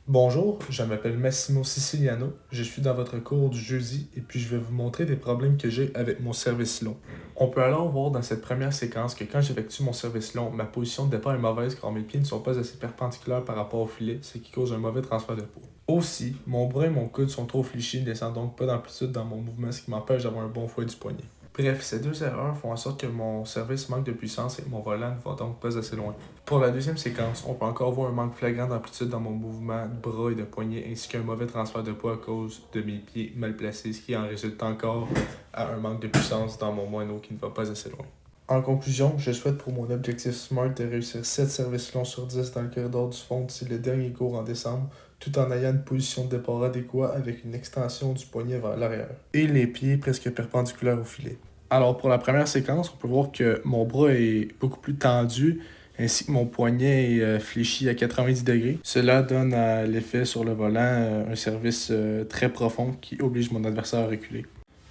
Bonjour, je m'appelle Massimo Siciliano, je suis dans votre cours du jeudi et puis je vais vous montrer des problèmes que j'ai avec mon service long. On peut alors voir dans cette première séquence que quand j'effectue mon service long, ma position de départ est mauvaise car mes pieds ne sont pas assez perpendiculaires par rapport au filet, ce qui cause un mauvais transfert de poids. Aussi, mon bras et mon coude sont trop fléchis, ne laissant donc pas d'amplitude dans mon mouvement, ce qui m'empêche d'avoir un bon fouet du poignet. Bref, ces deux erreurs font en sorte que mon service manque de puissance et que mon volant ne va donc pas assez loin. Pour la deuxième séquence, on peut encore voir un manque flagrant d'amplitude dans mon mouvement de bras et de poignet, ainsi qu'un mauvais transfert de poids à cause de mes pieds mal placés, ce qui en résulte encore à un manque de puissance dans mon moineau qui ne va pas assez loin. En conclusion, je souhaite pour mon objectif SMART de réussir 7 services longs sur 10 dans le corridor du fond d'ici le dernier cours en décembre, tout en ayant une position de départ adéquate avec une extension du poignet vers l'arrière et les pieds presque perpendiculaires au filet. Alors pour la première séquence, on peut voir que mon bras est beaucoup plus tendu ainsi que mon poignet est fléchi à 90 degrés. Cela donne à l'effet sur le volant un service très profond qui oblige mon adversaire à reculer.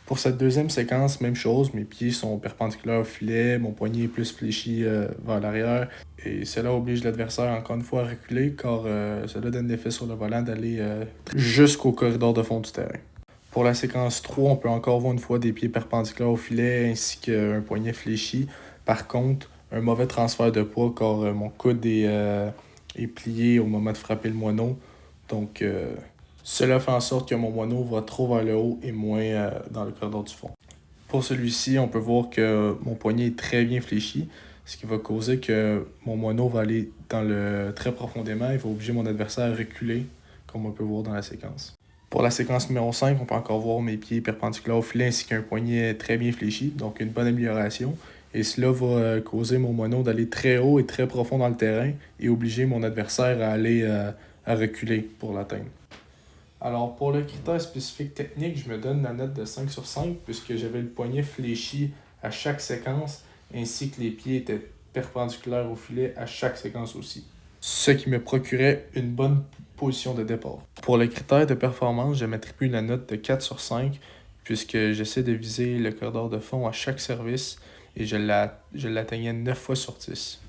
Pour cette deuxième séquence, même chose, mes pieds sont perpendiculaires au filet, mon poignet est plus fléchi vers l'arrière et cela oblige l'adversaire encore une fois à reculer car cela donne l'effet sur le volant d'aller jusqu'au corridor de fond du terrain. Pour la séquence 3, on peut encore voir une fois des pieds perpendiculaires au filet ainsi qu'un poignet fléchi. Par contre, un mauvais transfert de poids car mon coude est plié au moment de frapper le moineau. Donc, cela fait en sorte que mon moineau va trop vers le haut et moins dans le corridor du fond. Pour celui-ci, on peut voir que mon poignet est très bien fléchi, ce qui va causer que mon moineau va aller très profondément et va obliger mon adversaire à reculer, comme on peut voir dans la séquence. Pour la séquence numéro 5, on peut encore voir mes pieds perpendiculaires au filet ainsi qu'un poignet très bien fléchi, donc une bonne amélioration. Et cela va causer mon moineau d'aller très haut et très profond dans le terrain et obliger mon adversaire à aller à reculer pour l'atteindre. Alors pour le critère spécifique technique, je me donne la note de 5 sur 5 puisque j'avais le poignet fléchi à chaque séquence ainsi que les pieds étaient perpendiculaires au filet à chaque séquence aussi. Ce qui me procurait une bonne position de départ. Pour le critère de performance, je m'attribue la note de 4 sur 5 puisque j'essaie de viser le corridor de fond à chaque service et je l'atteignais 9 fois sur 10.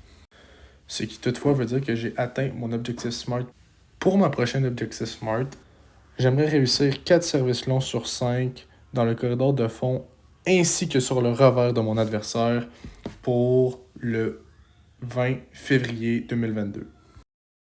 Ce qui toutefois veut dire que j'ai atteint mon objectif SMART. Pour ma prochaine objectif SMART, j'aimerais réussir 4 services longs sur 5 dans le corridor de fond ainsi que sur le revers de mon adversaire pour le 20 février 2022.